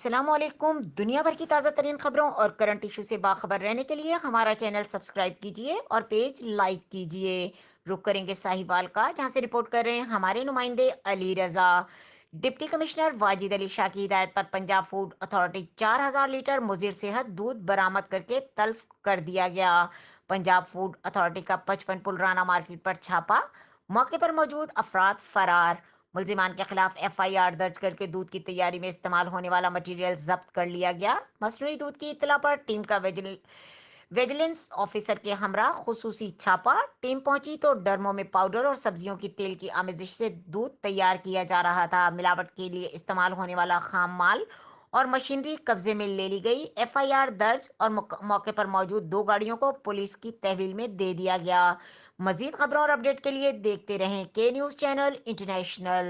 अस्सलाम वालेकुम। दुनिया भर की ताज़ा तरीन खबरों और करंट इशू से बाखबर रहने के लिए हमारा चैनल सब्सक्राइब कीजिए और पेज लाइक कीजिए। रुक करेंगे साहिवाल का, जहां से रिपोर्ट कर रहे हैं हमारे नुमाइंदे अली रजा। डिप्टी कमिश्नर वाजिद अली शाह की हिदायत पर पंजाब फूड अथॉरिटी 4000 लीटर मुज़िर सेहत दूध बरामद करके तल्फ कर दिया गया। पंजाब फूड अथॉरिटी का 55 पुलराना मार्केट पर छापा, मौके पर मौजूद अफराद फरार। मुलजिमान के खिलाफ एफआईआर दर्ज करके दूध की तैयारी में इस्तेमाल होने वाला मटेरियल जब्त कर लिया गया। मसनूई दूध की इत्तला पर टीम का विजिलेंस ऑफिसर के हमरा खुसूसी छापा। टीम पहुंची तो डरमो में पाउडर और सब्जियों की तेल की आमेजिश से दूध तैयार किया जा रहा था। मिलावट के लिए इस्तेमाल होने वाला खाम माल और मशीनरी कब्जे में ले ली गई। एफआईआर दर्ज और मौके पर मौजूद दो गाड़ियों को पुलिस की तहवील में दे दिया गया। मजीद खबरों और अपडेट के लिए देखते रहें के न्यूज़ चैनल इंटरनेशनल।